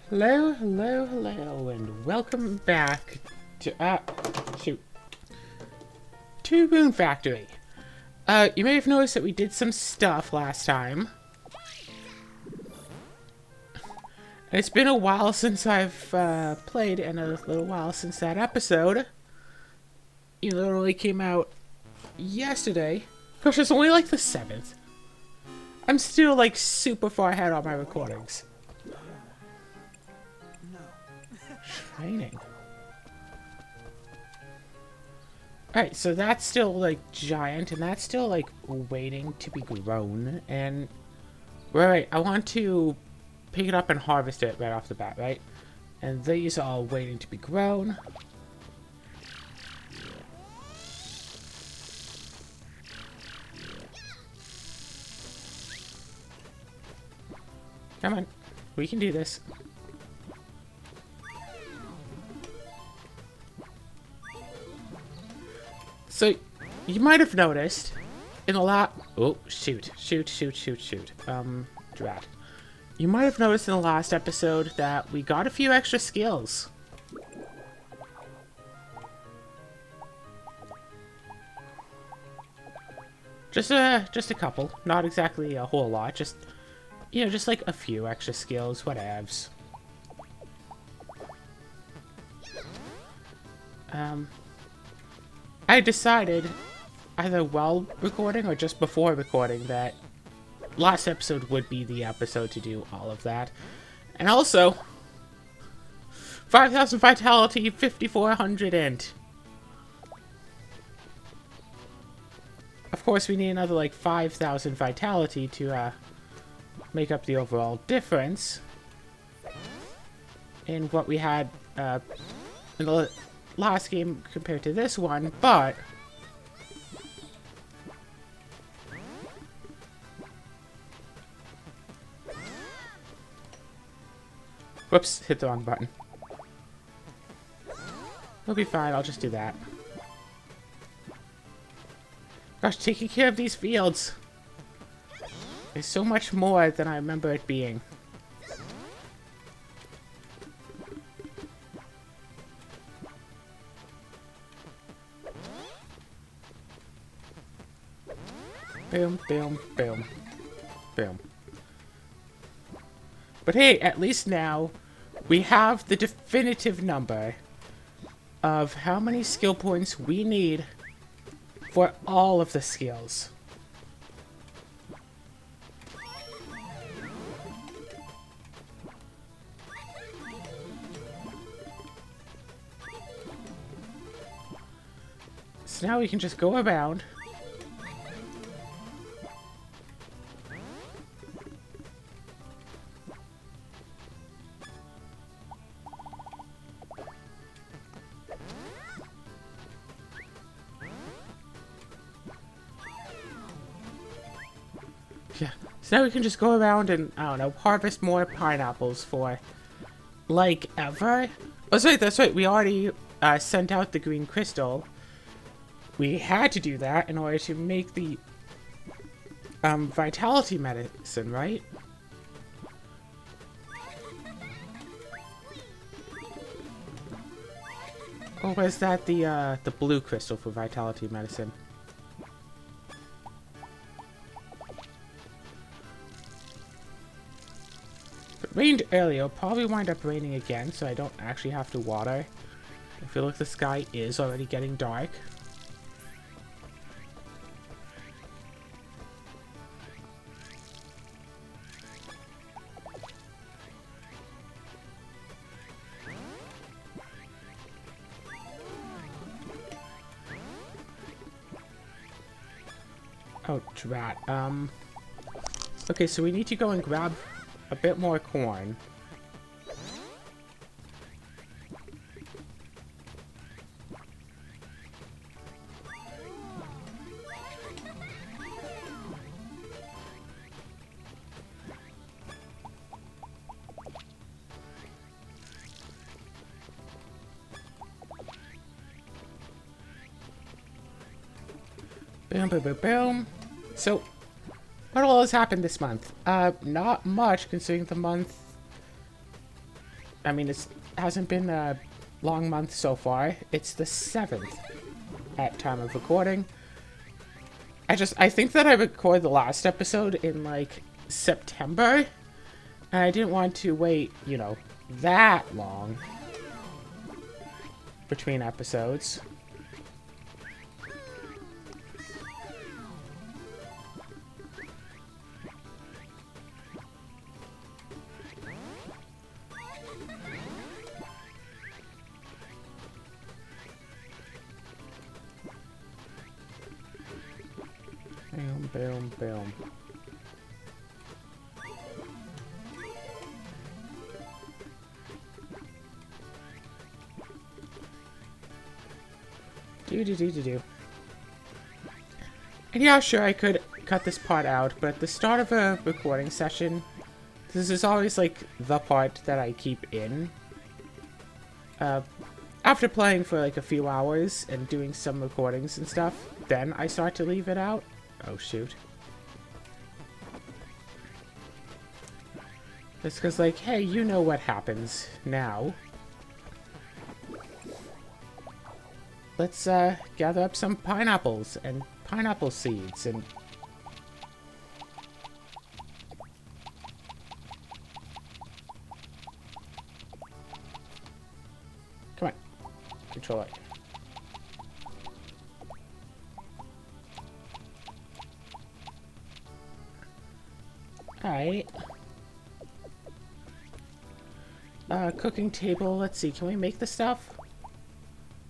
Hello, hello, hello, and welcome back to, shoot, to Boon Factory. You may have noticed that we did some stuff last time. And it's been a while since I've, played, and a little while since that episode. It literally came out yesterday. Gosh, it's only like the 7th. I'm still, like, super far ahead on my recordings. Training. Alright, so that's still, like, giant, and that's still, like, waiting to be grown, and... Right, I want to pick it up and harvest it right off the bat, right? And these are all waiting to be grown. Come on, we can do this. So, you might have noticed in the oh, shoot. Drat. You might have noticed in the last episode that we got a few extra skills. Just a couple. Not exactly a whole lot. Just, you know, just like a few extra skills. Whatevs. I decided, either while recording or just before recording, that last episode would be the episode to do all of that. And also, 5,000 vitality, 5,400 int. Of course, we need another, like, 5,000 vitality to, make up the overall difference in what we had, in the last game compared to this one, but... Whoops, hit the wrong button. It'll be fine, I'll just do that. Gosh, taking care of these fields is so much more than I remember it being. Boom, boom, boom, boom. But hey, at least now we have the definitive number of how many skill points we need for all of the skills. So now we can just go around. Yeah, so now we can just go around and, I don't know, harvest more pineapples for, like, ever. Oh, that's right, we already sent out the green crystal. We had to do that in order to make the, vitality medicine, right? Or was that the blue crystal for vitality medicine? It rained earlier, it'll probably wind up raining again, so I don't actually have to water. I feel like the sky is already getting dark. Oh, drat. Okay, so we need to go and grab a bit more corn. Boom, boom, boom, boom. So, what all has happened this month? Not much, considering the month I mean, it hasn't been a long month so far. It's the 7th at time of recording. I think that I recorded the last episode in, like, September. And I didn't want to wait, you know, that long between episodes. Boom, boom, boom. Do. And yeah, sure, I could cut this part out, but at the start of a recording session, this is always, like, the part that I keep in. After playing for, like, a few hours and doing some recordings and stuff, then I start to leave it out. Oh, shoot. It's because, like, hey, you know what happens now. Let's, gather up some pineapples and pineapple seeds and... Come on. Control it. Alright. Cooking table. Let's see. Can we make the stuff?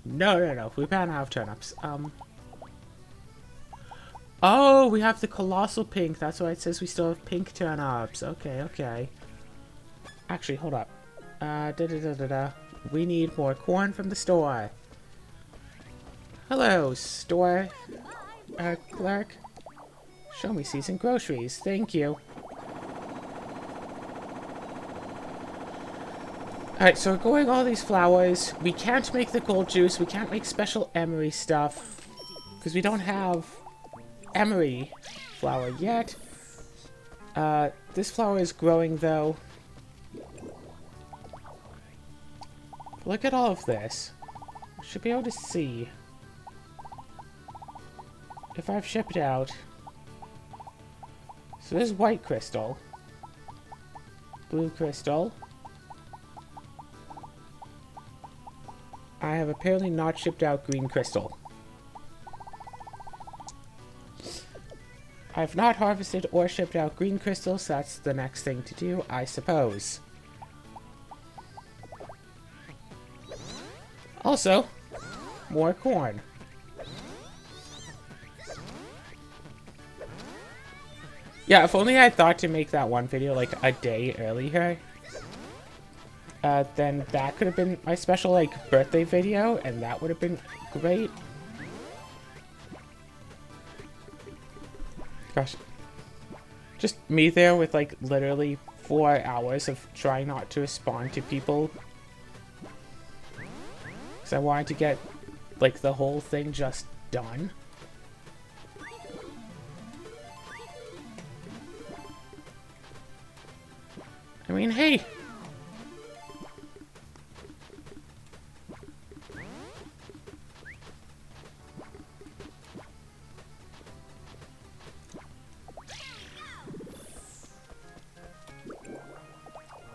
No. We ran out of turnips. Oh, we have the colossal pink. That's why it says we still have pink turnips. Okay. Actually, hold up. We need more corn from the store. Hello, store clerk. Show me seasoned groceries. Thank you. Alright, so we're going all these flowers. We can't make the gold juice. We can't make special emery stuff. Because we don't have emery flower yet. This flower is growing, though. Look at all of this. I should be able to see if I've shipped out. So there's white crystal. Blue crystal. I have apparently not shipped out green crystal. I've not harvested or shipped out green crystals, so that's the next thing to do, I suppose. Also, more corn. Yeah, if only I thought to make that one video like a day earlier. Then that could have been my special, like, birthday video, and that would have been great. Gosh. Just me there with, like, literally 4 hours of trying not to respond to people. Because I wanted to get, like, the whole thing just done. I mean, hey!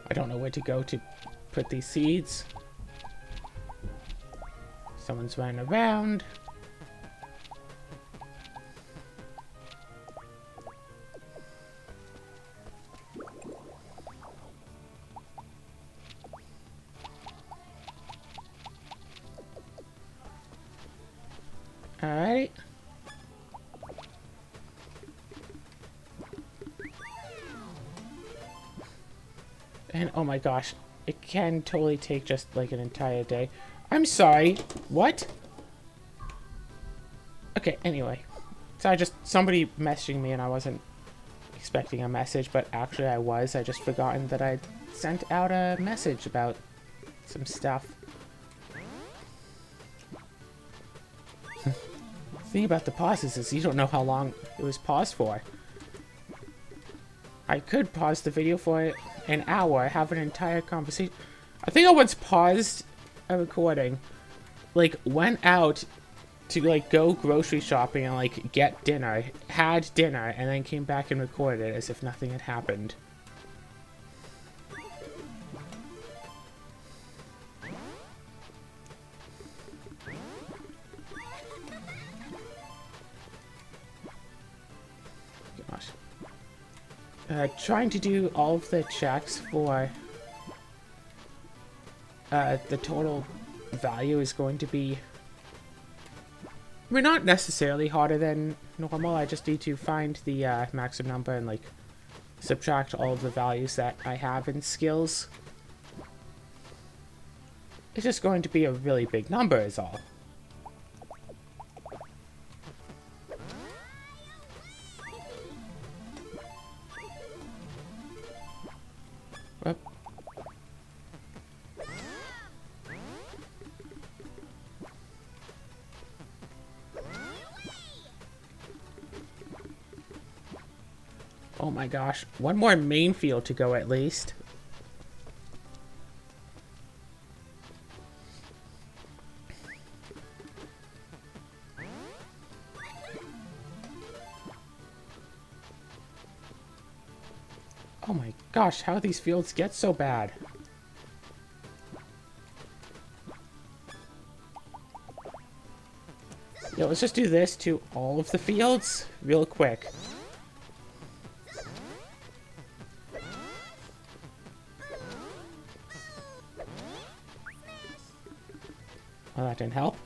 I don't know where to go to put these seeds. Someone's running around. Alright. And oh my gosh, it can totally take just like an entire day. I'm sorry, what? Okay, anyway. So somebody messaging me and I wasn't expecting a message, but actually I was. I just forgotten that I'd sent out a message about some stuff. The thing about the pauses is you don't know how long it was paused for. I could pause the video for an hour, have an entire conversation. I think I once paused a recording, like went out to like go grocery shopping and like get dinner, had dinner, and then came back and recorded as if nothing had happened. Gosh. Trying to do all of the checks for the total value is going to be, I mean, not necessarily harder than normal. I just need to find the maximum number and like subtract all of the values that I have in skills. It's just going to be a really big number is all. Whoop. Oh my gosh, one more main field to go at least. Oh my gosh, how these fields get so bad? Yo, let's just do this to all of the fields real quick. Oh, that didn't help.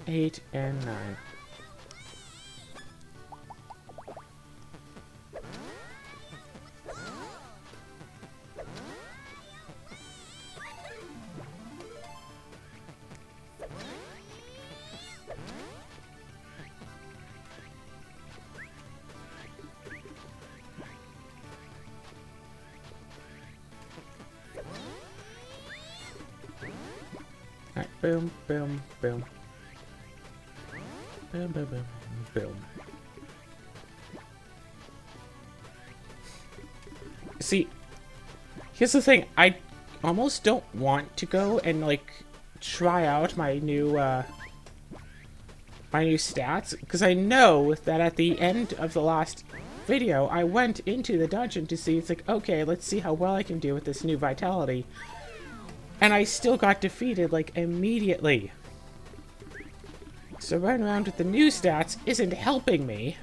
8 and 9. Alright, boom, boom, boom. Boom, boom, boom, boom. See, here's the thing. I almost don't want to go and, like, try out my new stats, because I know that at the end of the last video, I went into the dungeon to see, it's like, okay, let's see how well I can do with this new vitality. And I still got defeated, like, immediately. So running around with the new stats isn't helping me.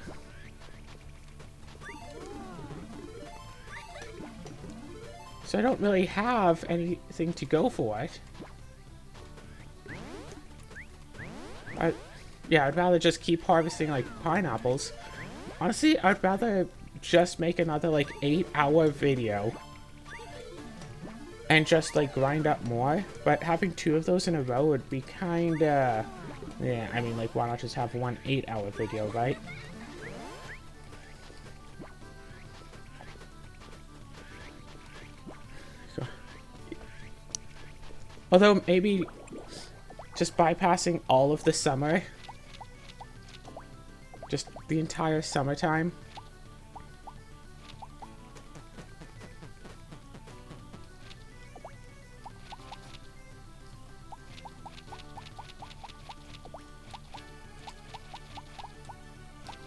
So I don't really have anything to go for it. Yeah, I'd rather just keep harvesting, like, pineapples. Honestly, I'd rather just make another, like, 8-hour video. And just, like, grind up more. But having 2 of those in a row would be kinda... Yeah, I mean, like, why not just have one 8-hour video, right? Although, maybe just bypassing all of the summer. Just the entire summertime.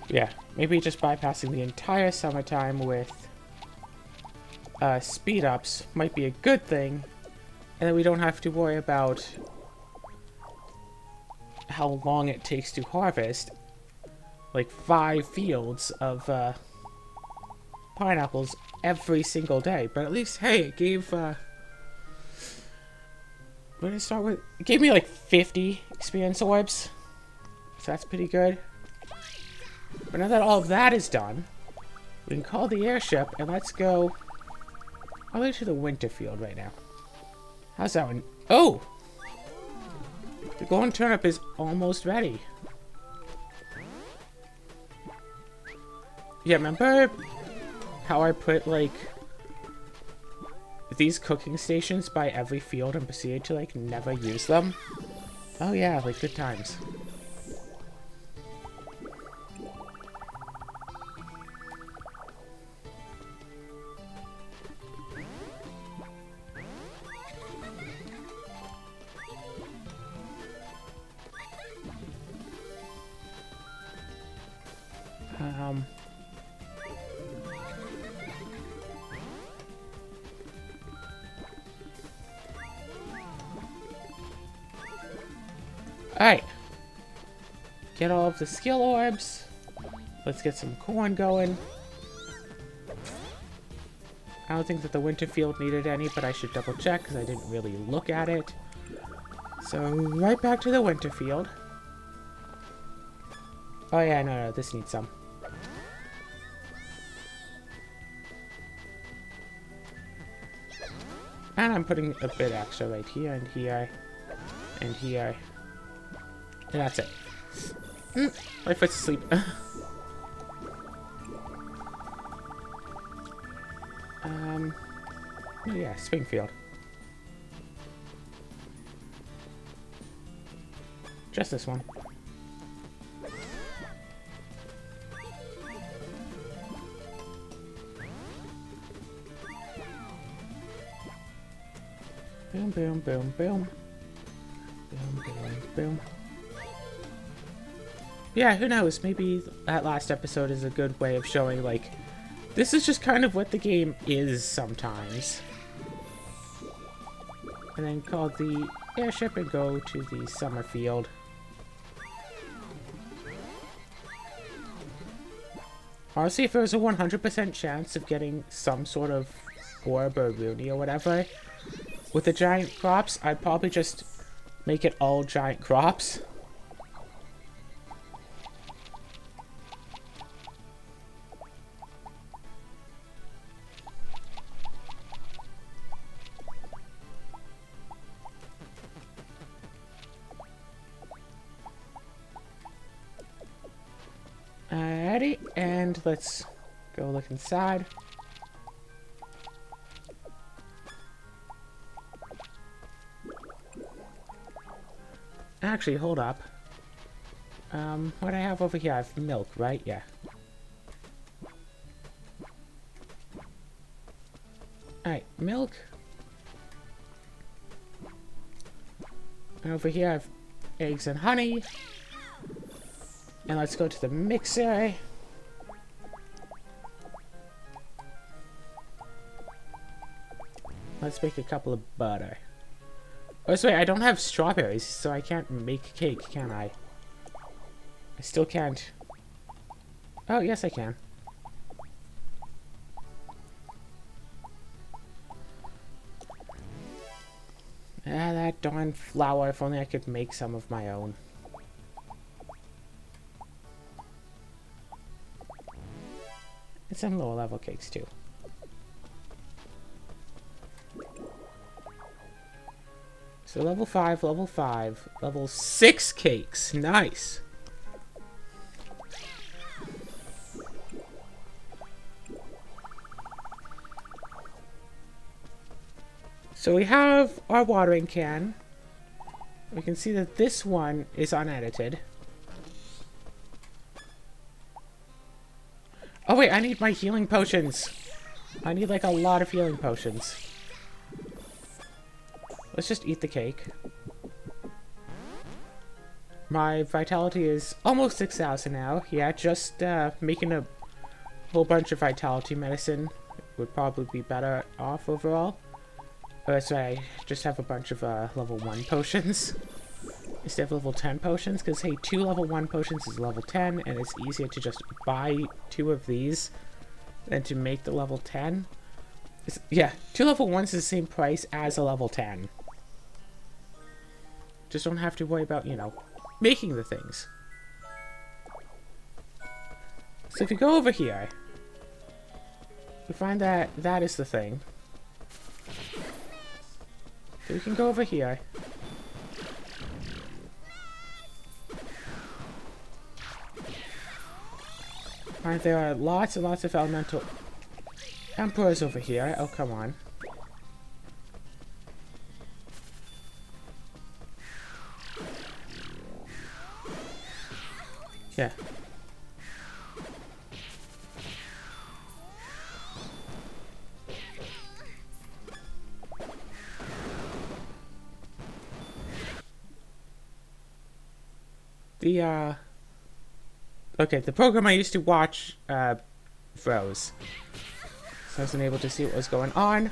Yeah, maybe just bypassing the entire summertime with speed ups might be a good thing, and then we don't have to worry about how long it takes to harvest, like 5 fields of pineapples every single day. But at least, hey, it gave what did it start with? It gave me like 50 experience orbs, so that's pretty good. But now that all of that is done, we can call the airship and let's go all the way to the winter field right now. How's that one? Oh! The golden turnip is almost ready. Yeah, remember how I put, like, these cooking stations by every field and proceeded to, like, never use them? Oh yeah, like, good times. Alright. Get all of the skill orbs. Let's get some corn going. I don't think that the winter field needed any, but I should double check because I didn't really look at it. So, right back to the winter field. Oh yeah, no, this needs some. And I'm putting a bit extra right here and here and here. And that's it. My foot's asleep. Oh yeah, Springfield. Just this one. Boom, boom, boom, boom. Boom, boom, boom. Yeah, who knows? Maybe that last episode is a good way of showing, like, this is just kind of what the game is sometimes. And then call the airship and go to the summer field. Honestly, if there was a 100% chance of getting some sort of orb or Rooney or whatever with the giant crops, I'd probably just make it all giant crops. Alrighty, and let's go look inside. Actually, hold up. What do I have over here? I have milk, right? Yeah. Alright, milk. And over here I have eggs and honey. And let's go to the mixer. Let's make a couple of butter. Oh, so wait, I don't have strawberries, so I can't make cake, can I? I still can't. Oh, yes, I can. Ah, that darn flour. If only I could make some of my own. And some lower level cakes, too. So level 5, level 6 cakes. Nice. So we have our watering can. We can see that this one is unedited. Oh wait, I need my healing potions. I need like a lot of healing potions. Let's just eat the cake. My vitality is almost 6,000 now. Yeah, just making a whole bunch of vitality medicine would probably be better off overall. So I just have a bunch of level 1 potions instead of level 10 potions, because hey, 2 level 1 potions is level 10, and it's easier to just buy 2 of these than to make the level 10. Yeah, 2 level 1s is the same price as a level 10. Just don't have to worry about, you know, making the things. So if you go over here, we find that that is the thing. So we can go over here. Alright, there are lots and lots of elemental emperors over here. Oh, come on. Yeah. Okay, the program I used to watch froze. So I wasn't able to see what was going on.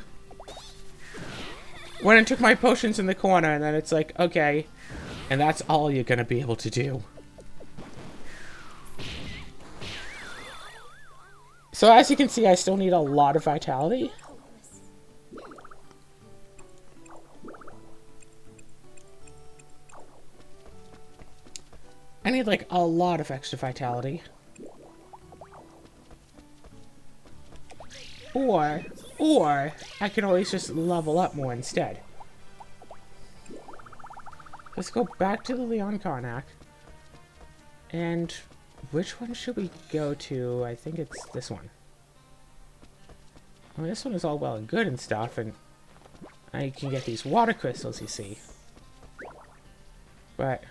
When I took my potions in the corner, and then it's like, okay, and that's all you're gonna be able to do. So as you can see, I still need a lot of vitality. I need like a lot of extra vitality. Or I can always just level up more instead. Let's go back to the Leon Karnak. And which one should we go to? I think it's this one. Well, this one is all well and good and stuff, and I can get these water crystals, you see. But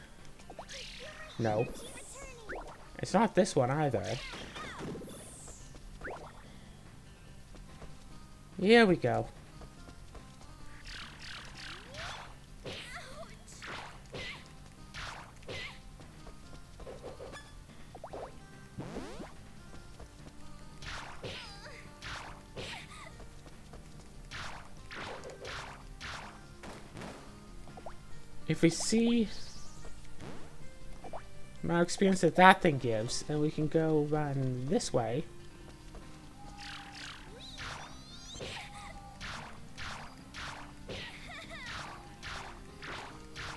no. It's not this one either. Here we go. If we see my experience that that thing gives, then we can go run this way.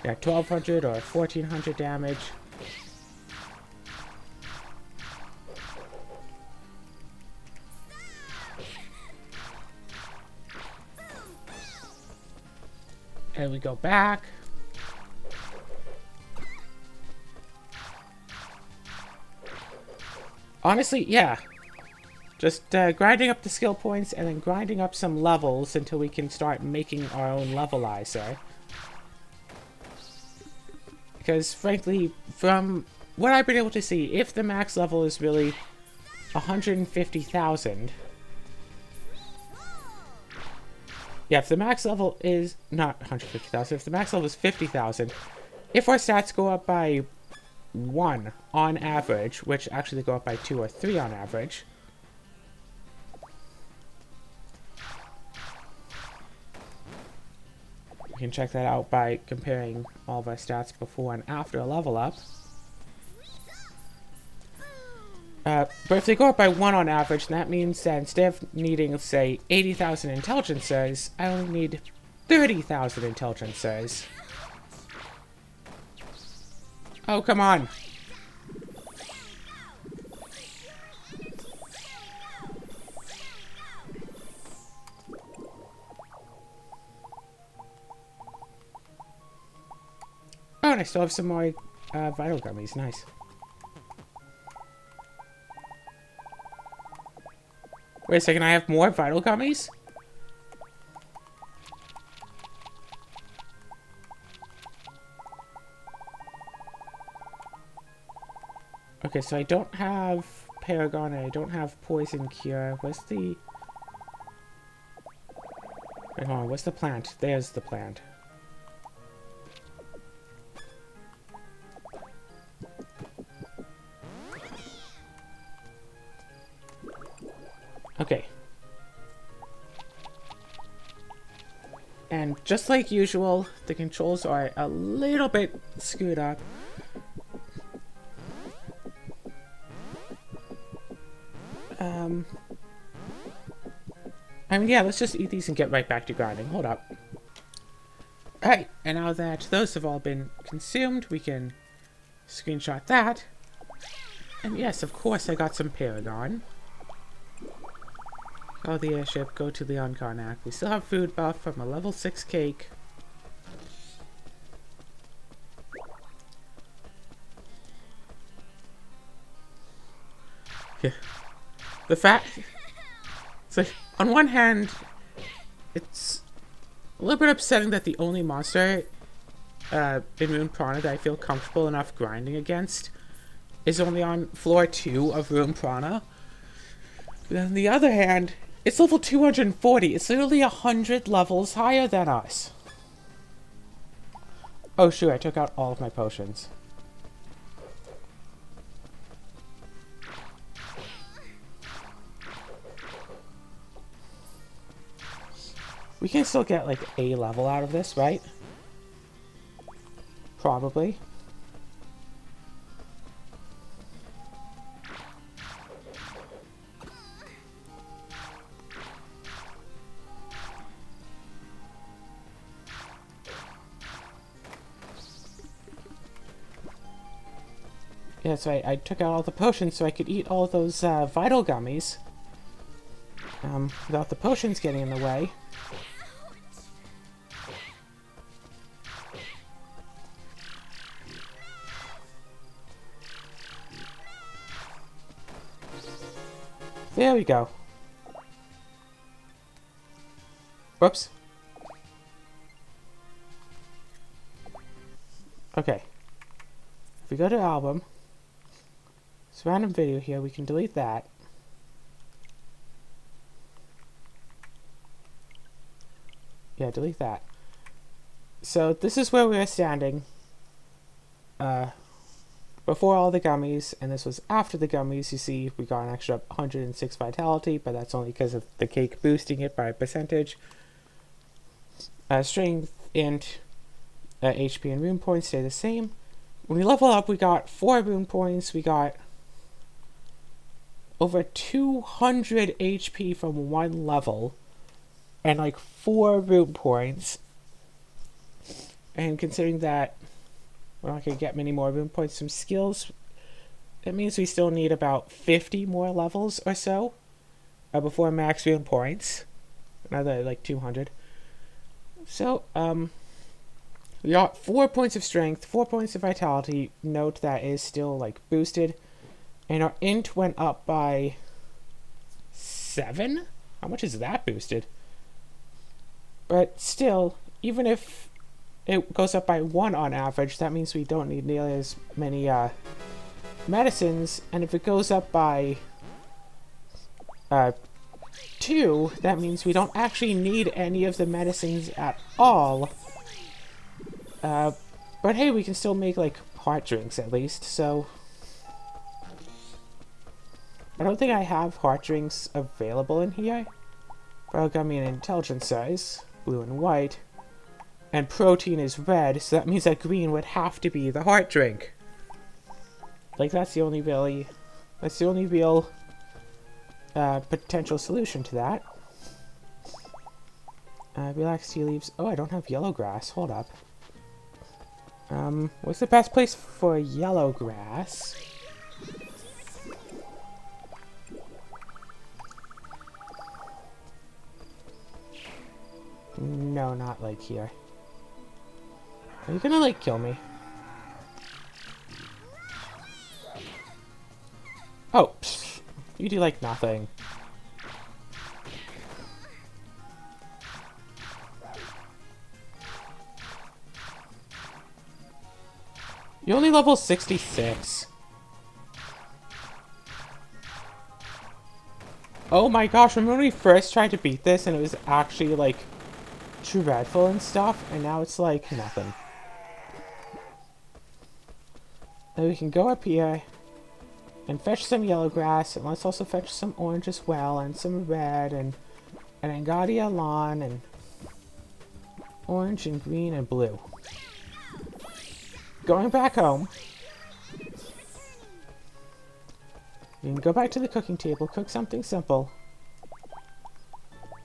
Yeah, 1200 or 1400 damage. And we go back. Honestly, yeah. Just grinding up the skill points and then grinding up some levels until we can start making our own levelizer. Because, frankly, from what I've been able to see, if the max level is really 150,000... Yeah, if the max level is... Not 150,000, if the max level is 50,000, if our stats go up by 1 on average, which actually they go up by 2 or 3 on average... We can check that out by comparing all of our stats before and after a level up. But if they go up by 1 on average, that means that instead of needing, say, 80,000 intelligencers, I only need 30,000 intelligencers. Oh, come on. Oh, and I still have some more vital gummies. Nice. Wait a second, I have more vital gummies? Okay, so I don't have Paragon and I don't have Poison Cure. Where's the... Wait, hold on, what's the plant? There's the plant. Okay. And just like usual, the controls are a little bit screwed up. I mean, yeah, let's just eat these and get right back to grinding. Hold up. Alright, and now that those have all been consumed, we can screenshot that. And yes, of course, I got some Paragon. Call the airship, go to Leon Karnak. We still have food buff from a level 6 cake. Yeah. The fact... It's like, on one hand, it's a little bit upsetting that the only monster in Rune Prana that I feel comfortable enough grinding against is only on floor 2 of Rune Prana. But on the other hand, it's level 240. It's literally 100 levels higher than us. Oh, shoot, I took out all of my potions. We can still get like a level out of this, right? Probably. Yeah, that's right. I took out all the potions so I could eat all those vital gummies. Without the potions getting in the way. There we go. Whoops. Okay. If we go to album, this random video here, we can delete that. Yeah, delete that. So this is where we are standing. Before all the gummies, and this was after the gummies. You see we got an extra 106 vitality, but that's only because of the cake boosting it by a percentage. Strength and HP and rune points stay the same. When we level up, we got 4 rune points. We got over 200 HP from one level, and like 4 rune points. And considering that we're not going to get many more rune points from skills, that means we still need about 50 more levels or so before max rune points. Another like 200. So, we got 4 points of strength, 4 points of vitality. Note that is still like boosted. And our int went up by 7? How much is that boosted? But still, even if it goes up by 1 on average, that means we don't need nearly as many medicines. And if it goes up by 2, that means we don't actually need any of the medicines at all. But hey, we can still make like heart drinks at least, so I don't think I have heart drinks available in here. But got me an intelligence size, blue and white, and protein is red, so that means that green would have to be the heart drink. Like that's the only real potential solution to that. Relax tea leaves. Oh, I don't have yellow grass. Hold up. What's the best place for yellow grass? No, not like here. Are you gonna like kill me? Oh, pfft. You do like nothing. You only level 66. Oh my gosh, remember when we first tried to beat this and it was actually like dreadful and stuff, and now it's like nothing. Then we can go up here and fetch some yellow grass, and let's also fetch some orange as well, and some red, and an Engadia lawn, and orange and green and blue. Going back home, we can go back to the cooking table, cook something simple.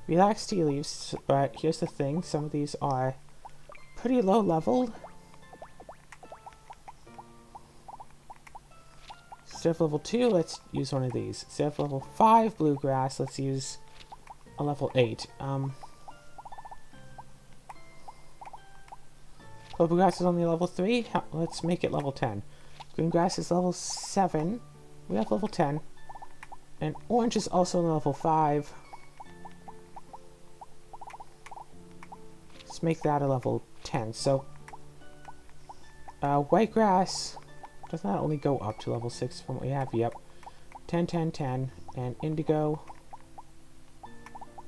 Relax tea leaves, but here's the thing, some of these are pretty low leveled. Instead of level 2, let's use one of these. Instead of level 5 bluegrass, let's use a level 8. Bluegrass is only level 3. Let's make it level 10. Green grass is level 7. We have level 10. And orange is also level 5. Let's make that a level 10. So, white grass, doesn't that only go up to level 6 from what we have? Yep. 10, 10, 10. And indigo,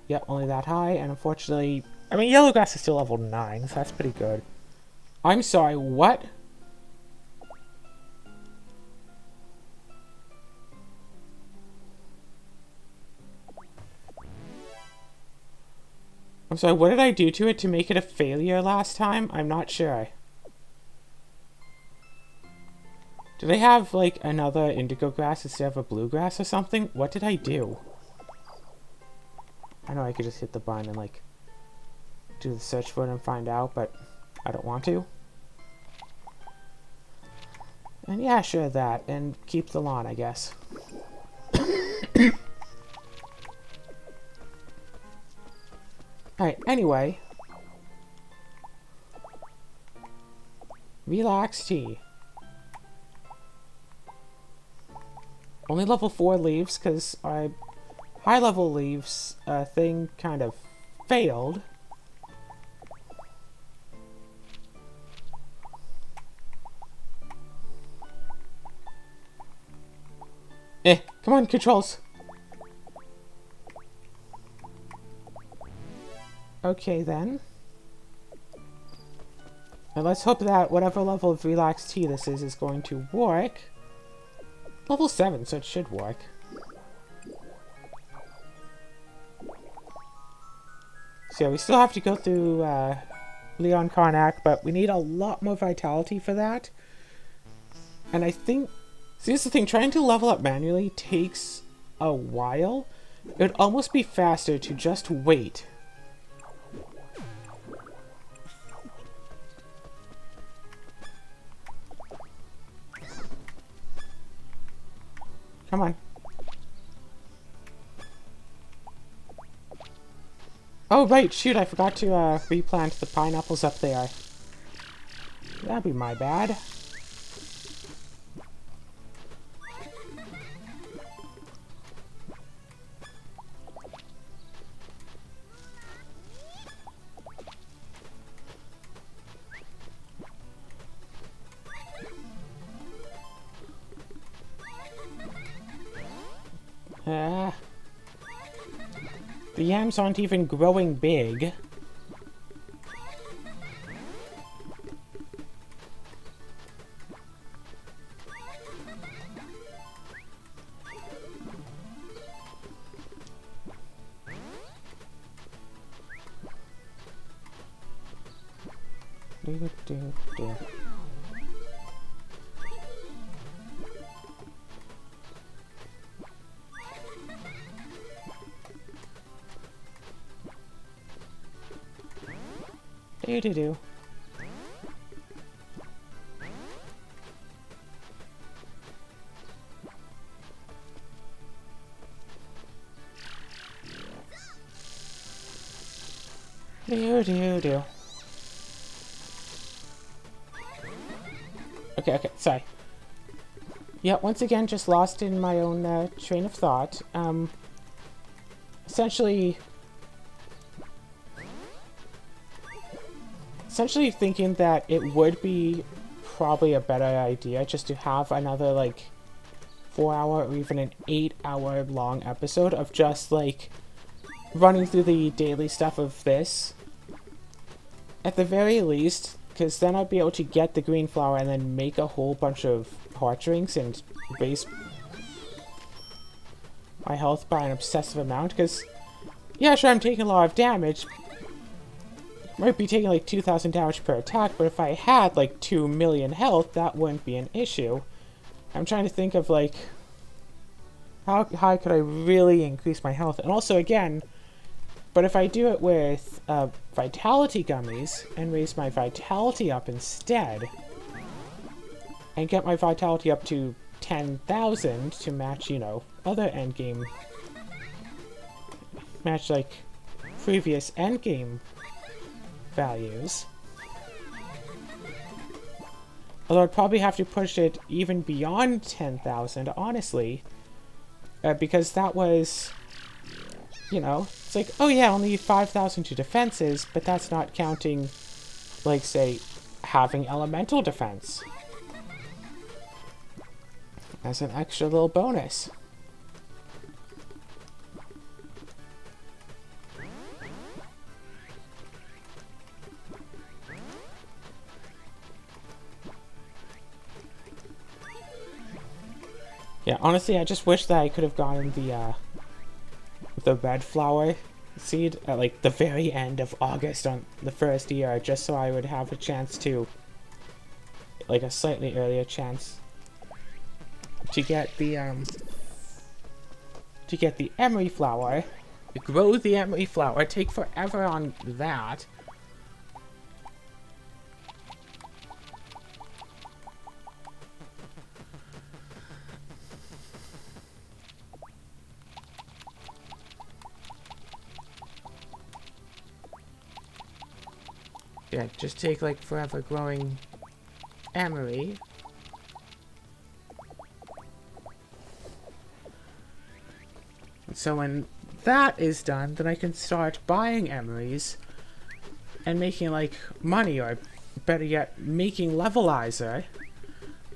yep, only that high. And unfortunately, I mean, yellow grass is still level 9, so that's pretty good. I'm sorry, what? I'm sorry, what did I do to it to make it a failure last time? I'm not sure. Did I have, like, another indigo grass instead of a bluegrass or something? What did I do? I know I could just hit the button and, like, do the search for it and find out, but I don't want to. And yeah, sure that. And keep the lawn, I guess. Alright, anyway. Relax tea. Only level 4 leaves, because our high level leaves thing kind of failed. Come on, controls. Okay, then. And let's hope that whatever level of relaxed tea this is going to work. Level 7, so it should work. So yeah, we still have to go through Leon Karnak, but we need a lot more vitality for that. And I think... See, here's the thing, trying to level up manually takes a while. It would almost be faster to just wait. Come on. Oh, right, shoot, I forgot to replant the pineapples up there. That'd be my bad. The yams aren't even growing big. Do. Do. Okay, sorry. Yeah, once again, just lost in my own train of thought. Essentially thinking that it would be probably a better idea just to have another, like, 4-hour or even an 8-hour long episode of just, like, running through the daily stuff of this. At the very least, because then I'd be able to get the green flower and then make a whole bunch of heart drinks and base my health by an obsessive amount, because, yeah, sure, I'm taking a lot of damage. Might be taking like 2,000 damage per attack, but if I had like 2 million health, that wouldn't be an issue. I'm trying to think of like, how high could I really increase my health? And also, again, but if I do it with vitality gummies and raise my vitality up instead, and get my vitality up to 10,000 to match, you know, other endgame, match like previous endgame values. Although I'd probably have to push it even beyond 10,000, honestly, because that was, you know, it's like, oh yeah, only 5,000 to defenses, but that's not counting, like, say, having elemental defense as an extra little bonus. Yeah, honestly, I just wish that I could have gotten the red flower seed at like the very end of August on the first year, just so I would have a chance to, like a slightly earlier chance to get the emery flower, grow the emery flower, take forever on that. Yeah, just take like forever growing emery. So when that is done, then I can start buying emeries and making like money, or better yet, making levelizer.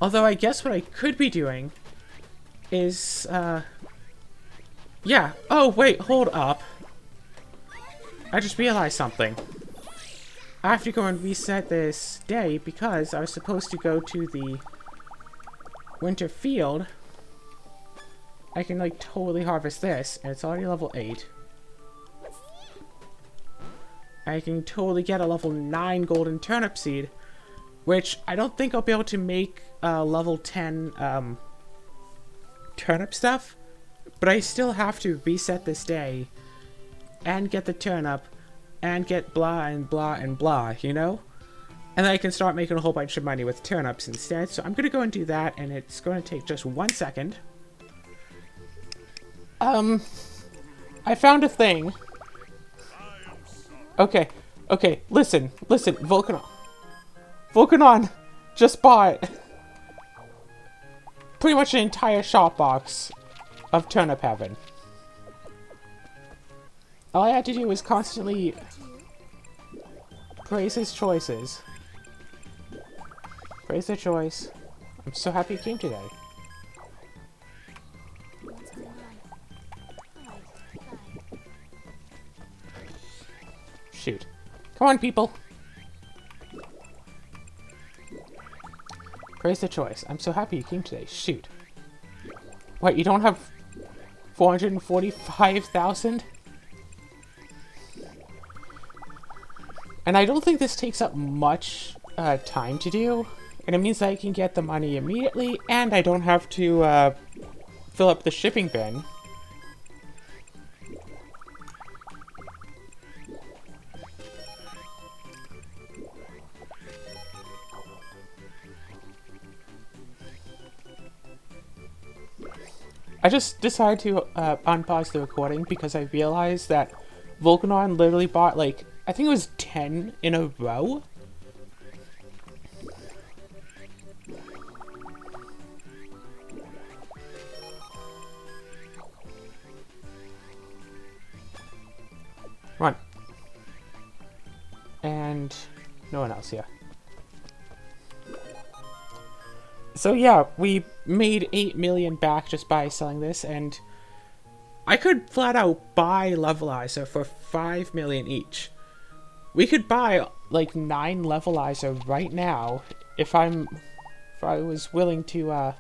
Although I guess what I could be doing is, yeah. Oh, wait, hold up. I just realized something. I have to go and reset this day because I was supposed to go to the winter field. I can like totally harvest this, and it's already level 8. I can totally get a level 9 golden turnip seed, which I don't think I'll be able to make level 10 turnip stuff, but I still have to reset this day and get the turnip and get blah and blah and blah, you know? And then I can start making a whole bunch of money with turnips instead. So I'm going to go and do that, and it's going to take just 1 second. I found a thing. Okay, listen, Volcanon just bought pretty much an entire shop box of Turnip Heaven. All I had to do was constantly praise his choices. Praise the choice. I'm so happy you came today. Shoot. Come on, people. Praise the choice. I'm so happy you came today. Shoot. What, you don't have 445,000? And I don't think this takes up much time to do. And it means that I can get the money immediately, and I don't have to fill up the shipping bin. I just decided to unpause the recording because I realized that Volcanon literally bought, like, I think it was 10 in a row. Run. And no one else here. So yeah, we made 8 million back just by selling this, and I could flat out buy Levelizer for 5 million each. We could buy like 9 Levelizer right now if I was willing to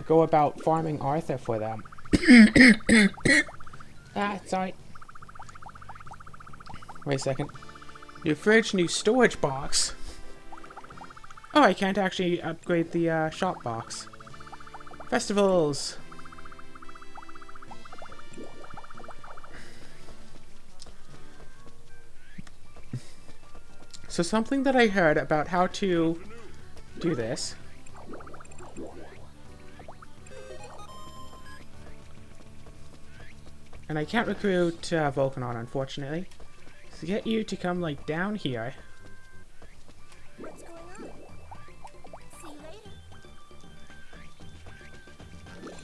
go about farming Arthur for them. Sorry. Wait a second. New fridge, new storage box. Oh, I can't actually upgrade the shop box. Festivals. So something that I heard about how to do this. And I can't recruit Volcanon, unfortunately. So get you to come like down here. What's going on? See you later.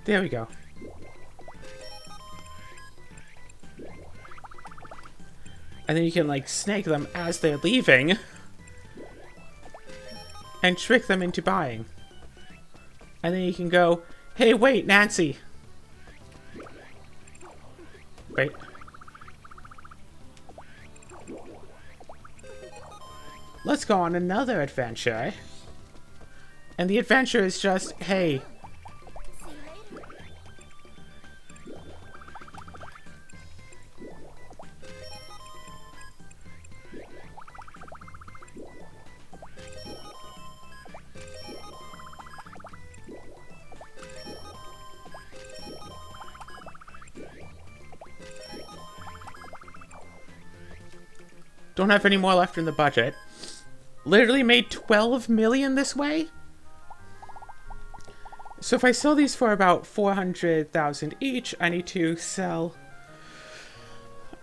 There we go. And then you can like snag them as they're leaving and trick them into buying. And then you can go, hey, wait, Nancy. Wait. Let's go on another adventure. And the adventure is just, hey. Don't have any more left in the budget. Literally made 12 million this way. So if I sell these for about 400,000 each, I need to sell,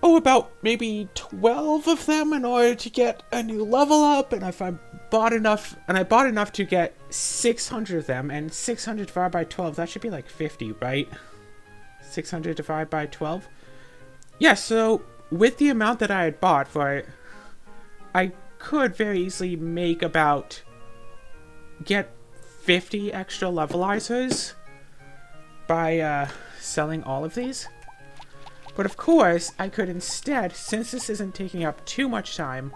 oh, about maybe 12 of them in order to get a new level up. And if I bought enough, and I bought enough to get 600 of them, and 600 divided by 12, that should be like 50, right? 600 divided by 12. Yeah, so with the amount that I had bought for it, I could very easily make about, get 50 extra levelizers by selling all of these. But of course, I could instead, since this isn't taking up too much time,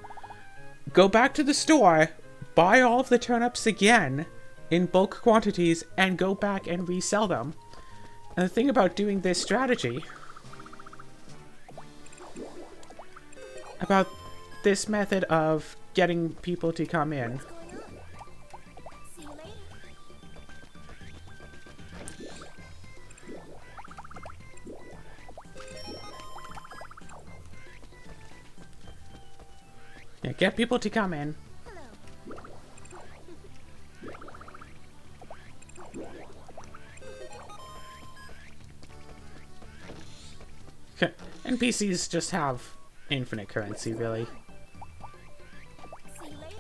go back to the store, buy all of the turnips again in bulk quantities, and go back and resell them. And the thing about doing this strategy, about this method of getting people to come in, See you later. yeah, get people to come in. Hello. Okay. NPCs just have infinite currency, really. See you later.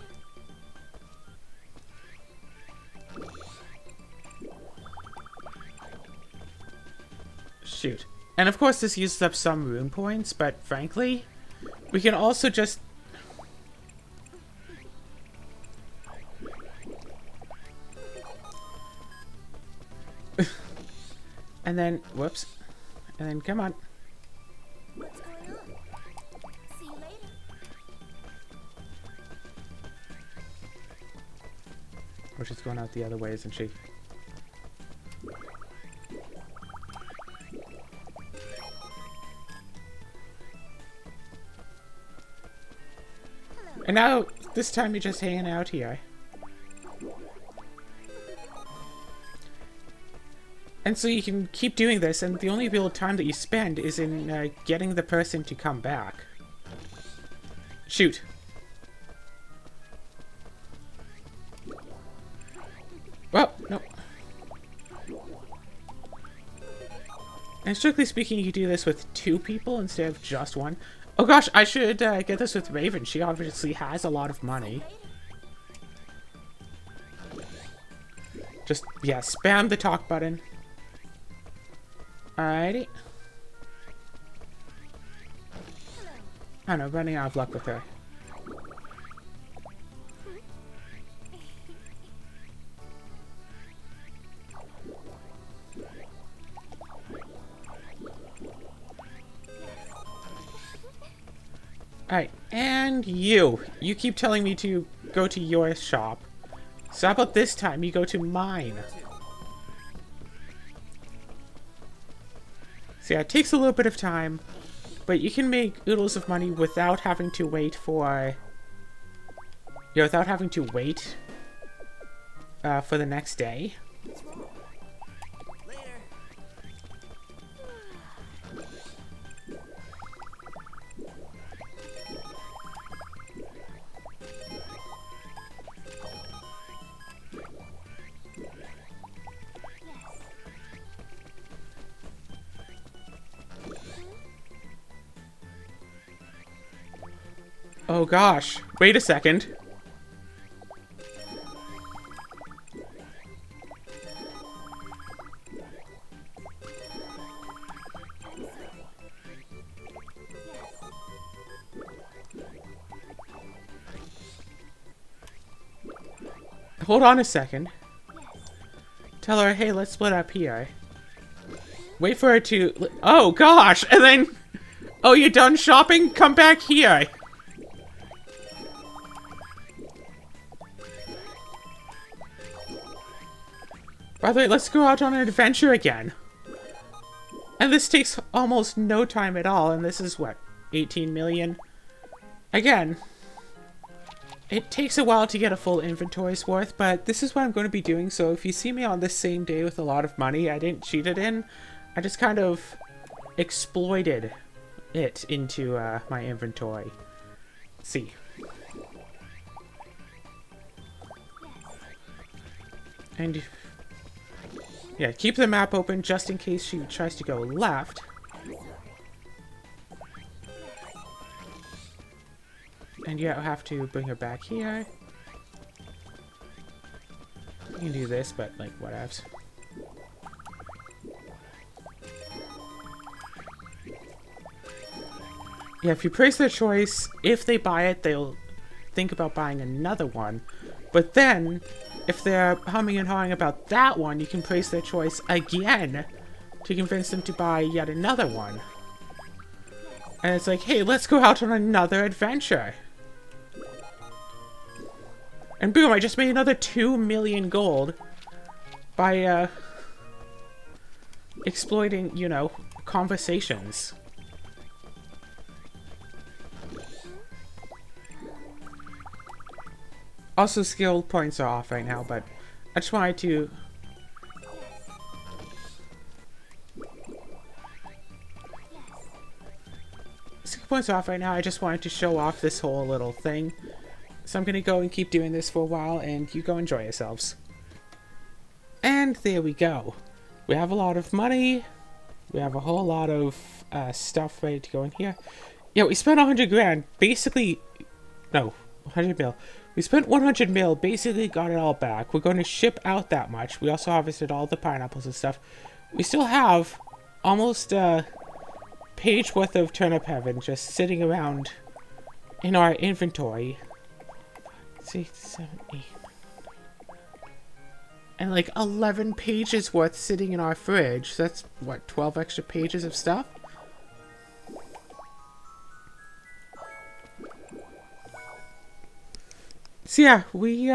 Shoot. And of course this uses up some rune points, but frankly, we can also just... and then, whoops. And then, come on. What's going on? See you later. Or she's going out the other way, isn't she? And now, this time you're just hanging out here. And so you can keep doing this, and the only real time that you spend is in getting the person to come back. Shoot. Well, no. And strictly speaking, you can do this with 2 people instead of just 1. Oh gosh, I should get this with Raven. She obviously has a lot of money. Just, yeah, spam the talk button. Alrighty. I don't know, running out of luck with her. Alright, and you. You keep telling me to go to your shop. So how about this time you go to mine? So yeah, it takes a little bit of time, but you can make oodles of money without having to wait for... Yeah, without having to wait for the next day. What's wrong? Later. Oh gosh, wait a second. Hold on a second. Tell her, hey, let's split up here. Wait for her to... Oh, gosh! And then... Oh, you done shopping? Come back here! By the way, let's go out on an adventure again. And this takes almost no time at all, and this is, what, 18 million? Again... It takes a while to get a full inventory's worth, but this is what I'm going to be doing, so if you see me on this same day with a lot of money, I didn't cheat it in. I just kind of exploited it into my inventory. see. And yeah, keep the map open just in case she tries to go left. And yeah, I'll have to bring her back here. You can do this, but like whatevs. Yeah, if you praise their choice, if they buy it, they'll think about buying another one. But then, if they're humming and hawing about that one, you can praise their choice again to convince them to buy yet another one. And it's like, hey, let's go out on another adventure. And boom, I just made another 2 million gold by, exploiting, you know, conversations. Also, skill points are off right now, but I just wanted to... Skill points are off right now, I just wanted to show off this whole little thing. So I'm gonna go and keep doing this for a while, and you go enjoy yourselves. And there we go. We have a lot of money. We have a whole lot of stuff ready to go in here. Yeah, we spent 100 grand. Basically, no, 100 mil. We spent 100 mil, basically got it all back. We're going to ship out that much. We also harvested all the pineapples and stuff. We still have almost a page worth of turnip heaven just sitting around in our inventory. 6, 7, 8. And like 11 pages worth sitting in our fridge. So that's, what, 12 extra pages of stuff? So yeah, we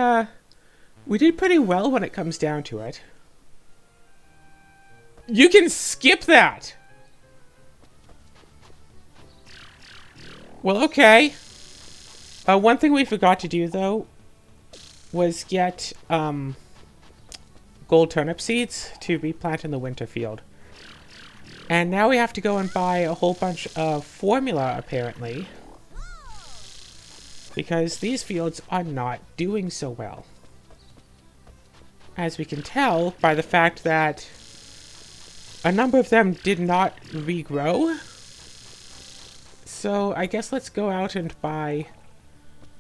did pretty well when it comes down to it. You can skip that! Well, okay. One thing we forgot to do, though, was get, gold turnip seeds to replant in the winter field. And now we have to go and buy a whole bunch of formula, apparently. Because these fields are not doing so well. As we can tell by the fact that a number of them did not regrow. So I guess let's go out and buy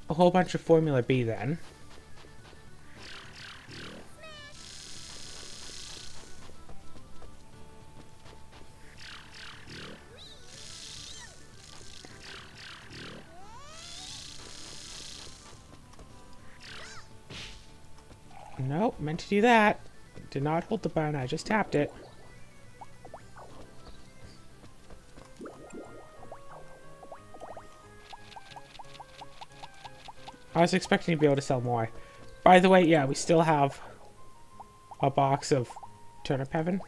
a whole bunch of Formula B then. Nope, meant to do that. Did not hold the button, I just tapped it. I was expecting to be able to sell more. By the way, yeah, we still have a box of turnip heaven.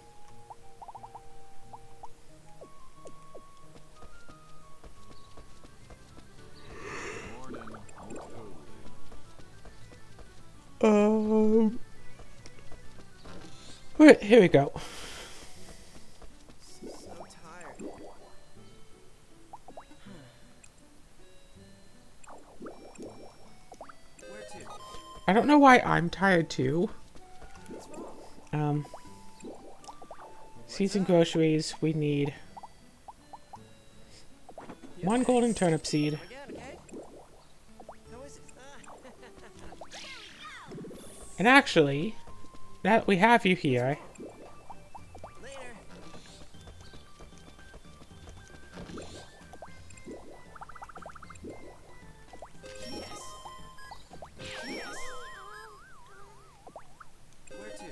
Wait, here we go. So tired. Where to? I don't know why I'm tired too. What's wrong? Seeds and groceries, we need one golden turnip seed. Again, okay? How is it? And actually, now that we have you here, Later. Yes. Yes. Where to?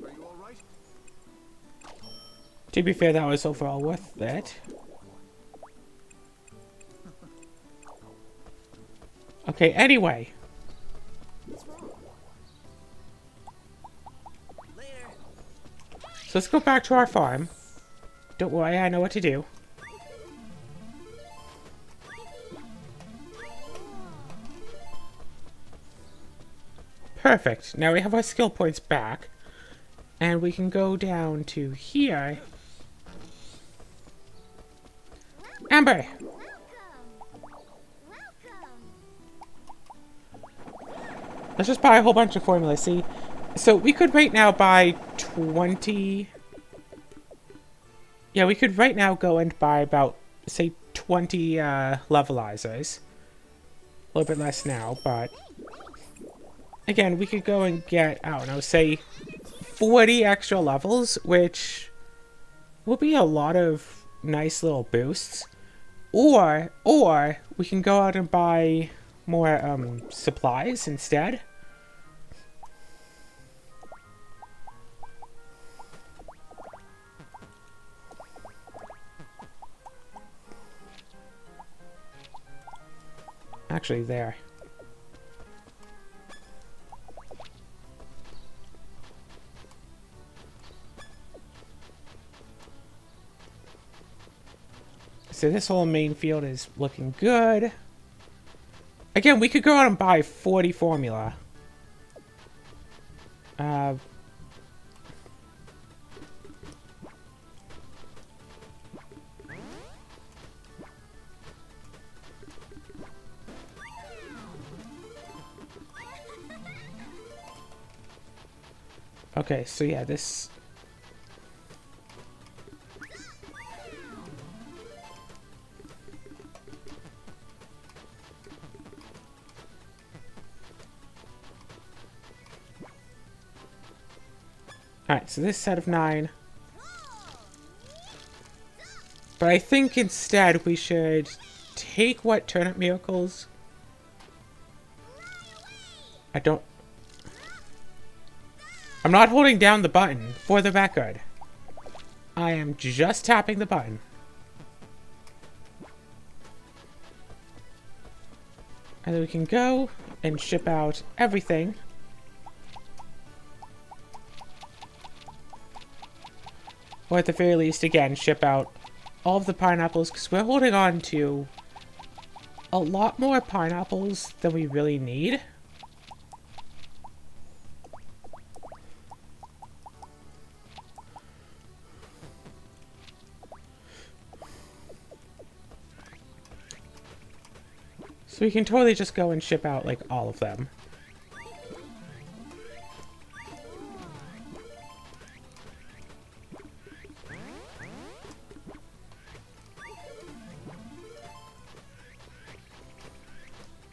Are you all right? to be fair, that was overall worth it. Okay, anyway. What's wrong? Later. So let's go back to our farm. Don't worry, I know what to do. Perfect. Now we have our skill points back. And we can go down to here. Amber! Let's just buy a whole bunch of formulas, see? So we could right now buy 20... Yeah, we could right now go and buy about, say, 20 levelizers. A little bit less now, but... Again, we could go and get, I don't know, say 40 extra levels, which will be a lot of nice little boosts. Or we can go out and buy more supplies instead. Actually, there. So this whole main field is looking good. Again, we could go out and buy 40 formula. Okay, so yeah, this... Alright, so this set of 9. But I think instead we should take what turnip miracles... I'm not holding down the button, for the record. I am just tapping the button. And then we can go and ship out everything. Or at the very least, again, ship out all of the pineapples, because we're holding on to a lot more pineapples than we really need. So we can totally just go and ship out, like, all of them.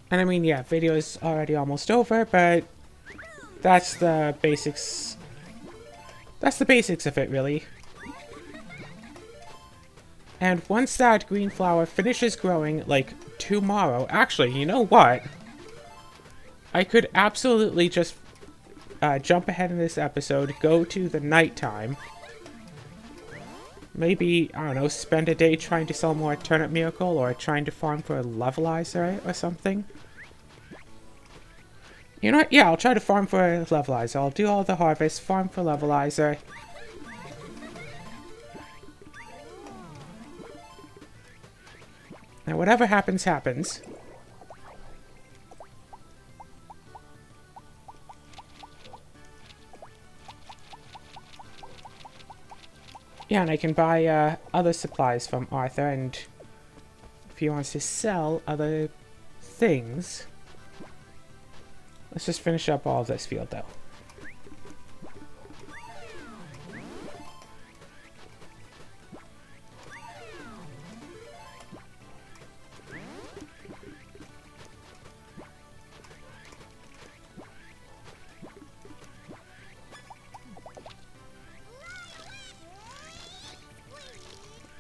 And I mean, yeah, video is already almost over, but that's the basics. That's the basics of it, really. And once that green flower finishes growing, like, tomorrow... Actually, you know what? I could absolutely just jump ahead in this episode, go to the nighttime. Maybe, I don't know, spend a day trying to sell more turnip miracle, or trying to farm for a levelizer or something. You know what? Yeah, I'll try to farm for a levelizer. I'll do all the harvest, farm for levelizer. Now, whatever happens, happens. Yeah, and I can buy other supplies from Arthur, and if he wants to sell other things... Let's just finish up all of this field, though.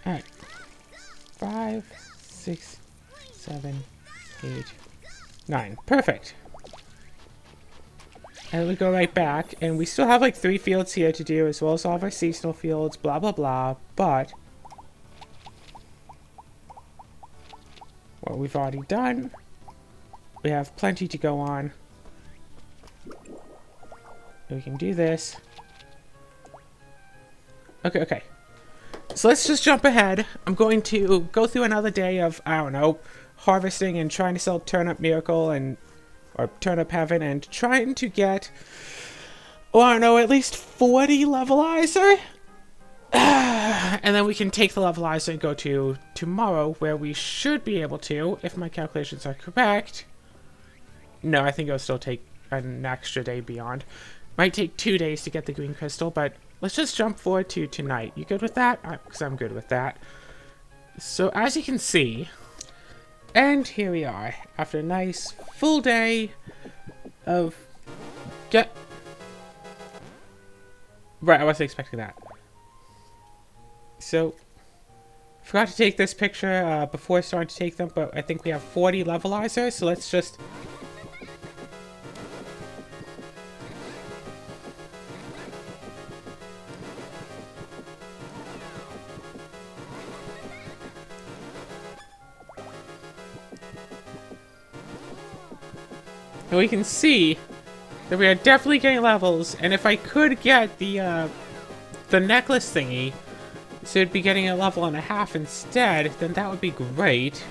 Alright. 5, 6, 7, 8, 9. Perfect. And we go right back, and we still have like 3 fields here to do, as well as all of our seasonal fields, blah blah blah, but what we've already done, we have plenty to go on. We can do this. Okay. So let's just jump ahead. I'm going to go through another day of, I don't know, harvesting and trying to sell Turnip Miracle and or Turnip Heaven, and trying to get, oh, I don't know, at least 40 levelizer? And then we can take the levelizer and go to tomorrow, where we should be able to, if my calculations are correct. No, I think it'll still take an extra day beyond. Might take 2 days to get the green crystal, but let's just jump forward to tonight. You good with that? Because I'm good with that. So as you can see, and here we are, after a nice full day of Right, I wasn't expecting that. So, forgot to take this picture before starting to take them, but I think we have 40 levelizers, so let's just... And we can see that we are definitely getting levels, and if I could get the necklace thingy, so it'd be getting a level and a half instead, then that would be great.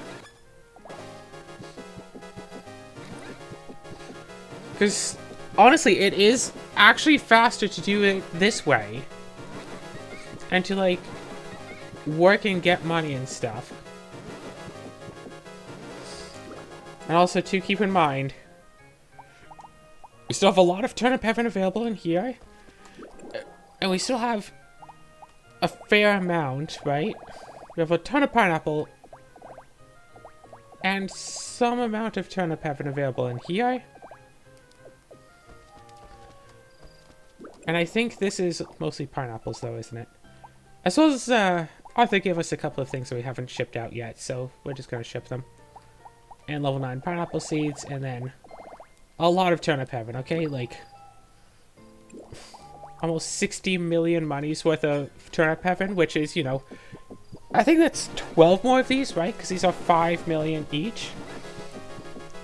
Because, honestly, it is actually faster to do it this way. And to, like, work and get money and stuff. And also, to keep in mind, we still have a lot of turnip heaven available in here. And we still have a fair amount, right? We have a ton of pineapple. And some amount of turnip heaven available in here. And I think this is mostly pineapples though, isn't it? I suppose Arthur gave us a couple of things that we haven't shipped out yet, so we're just going to ship them. And level 9 pineapple seeds, and then a lot of turnip heaven, okay? Like, almost 60 million monies worth of turnip heaven, which is, you know, I think that's 12 more of these, right? Because these are 5 million each.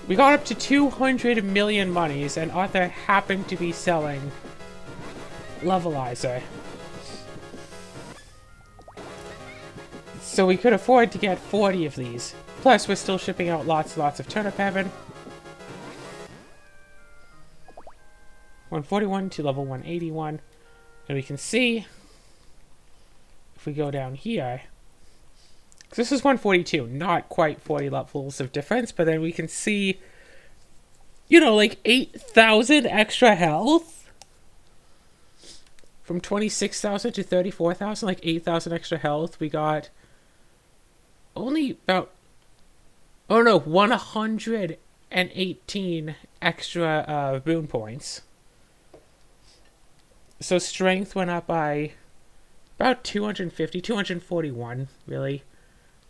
We got up to 200 million monies, and Arthur happened to be selling levelizer. So we could afford to get 40 of these. Plus, we're still shipping out lots and lots of turnip heaven. 141 to level 181. And we can see, if we go down here, this is 142, not quite 40 levels of difference, but then we can see, you know, like 8,000 extra health. From 26,000 to 34,000, like 8,000 extra health. We got only about, oh no, 118 extra boon points. So strength went up by about 250, 241, really.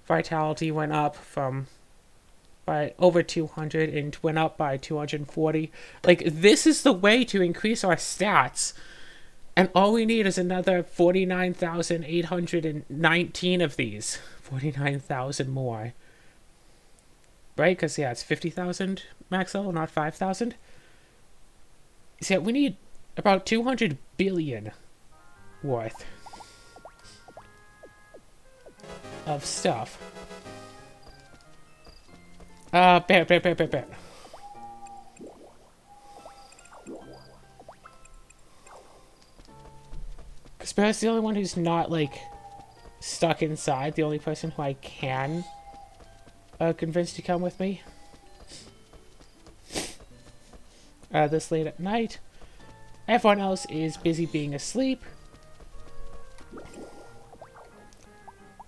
Vitality went up by over 200 and went up by 240. Like, this is the way to increase our stats. And all we need is another 49,819 of these. 49,000 more. Right? Because, yeah, it's 50,000 max level, not 5,000. So, yeah, we need about 200 billion worth of stuff. Bear. Because Bear's the only one who's not, like, stuck inside. The only person who I can convince to come with me. This late at night. Everyone else is busy being asleep.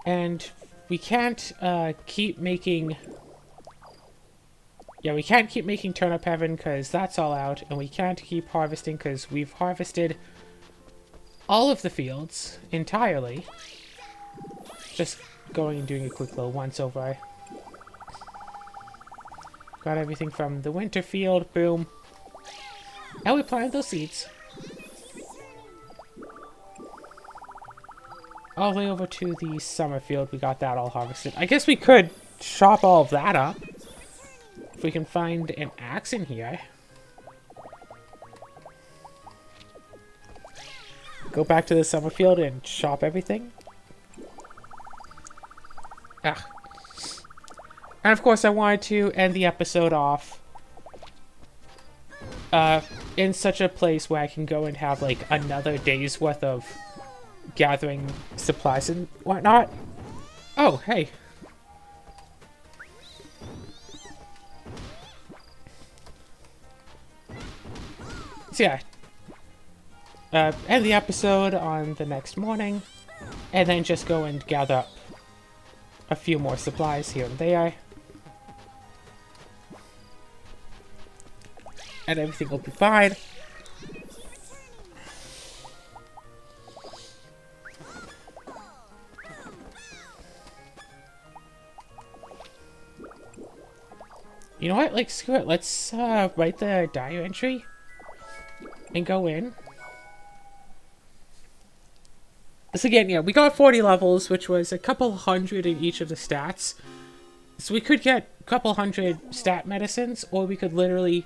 And we can't keep making... Yeah, we can't keep making turnip heaven because that's all out. And we can't keep harvesting because we've harvested all of the fields entirely. Just going and doing a quick little once over. Got everything from the winter field, boom. And we planted those seeds. All the way over to the summer field, we got that all harvested. I guess we could chop all of that up. If we can find an axe in here. Go back to the summer field and chop everything. Ah. And of course I wanted to end the episode off in such a place where I can go and have like another day's worth of gathering supplies and whatnot. Oh, hey. So yeah, end the episode on the next morning, and then just go and gather up a few more supplies here and there. And everything will be fine. You know what? Like, screw it. Let's write the diary entry and go in. So again, yeah, we got 40 levels, which was a couple hundred in each of the stats. So we could get a couple hundred stat medicines, or we could literally...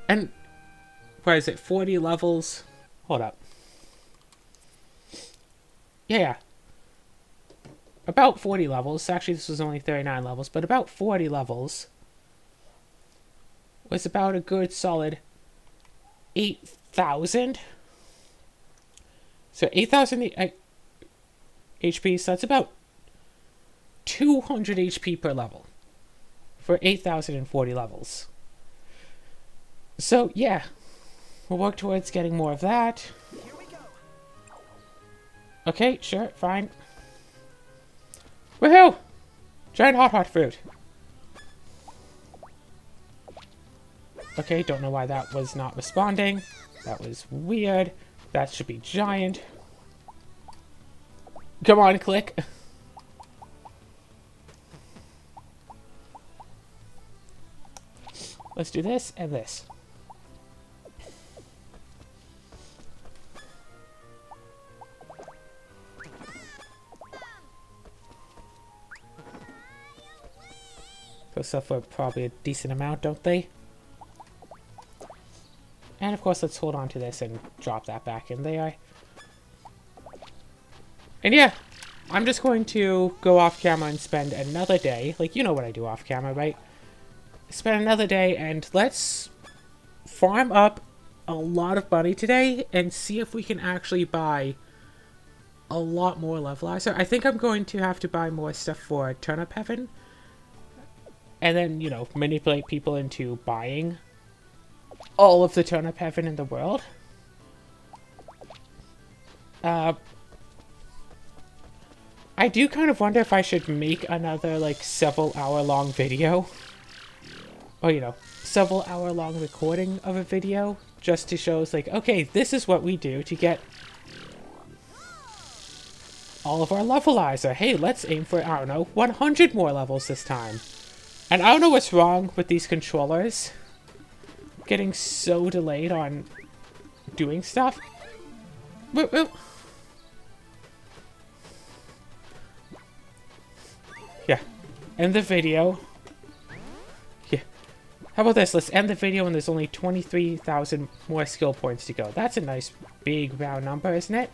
And... What is it? 40 levels? Hold up. Yeah. About 40 levels. Actually, this was only 39 levels, but about 40 levels was about a good solid 8,000. So 8,000 HP, so that's about 200 HP per level for 8,040 levels. So yeah, we'll work towards getting more of that. Okay, sure, fine. Woohoo! Giant hot fruit. Okay, don't know why that was not responding. That was weird. That should be giant. Come on, click. Let's do this and this. Those suffer probably a decent amount, don't they? And of course, let's hold on to this and drop that back in there. And yeah, I'm just going to go off camera and spend another day. Like, you know what I do off camera, right? Spend another day and let's farm up a lot of money today and see if we can actually buy a lot more levelizer. I think I'm going to have to buy more stuff for Turnip Heaven. And then, you know, manipulate people into buying all of the Turnip Heaven in the world. I do kind of wonder if I should make another, like, several hour long video. Or, you know, several hour long recording of a video. Just to show us, like, okay, this is what we do to get all of our levelizer. Hey, let's aim for, I don't know, 100 more levels this time. And I don't know what's wrong with these controllers getting so delayed on doing stuff. Whoop, whoop. Yeah. End the video. Yeah. How about this? Let's end the video and there's only 23,000 more skill points to go. That's a nice big round number, isn't it?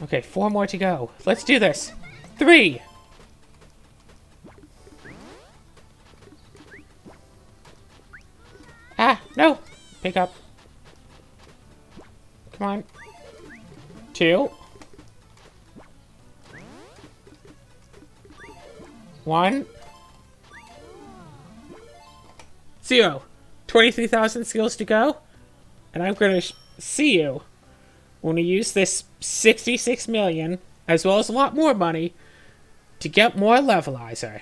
Okay, 4 more to go. Let's do this. 3. Ah, no. Pick up. Come on. 2. 1. 0. 23,000 skills to go. And I'm going to see you when we use this 66 million, as well as a lot more money, to get more levelizer.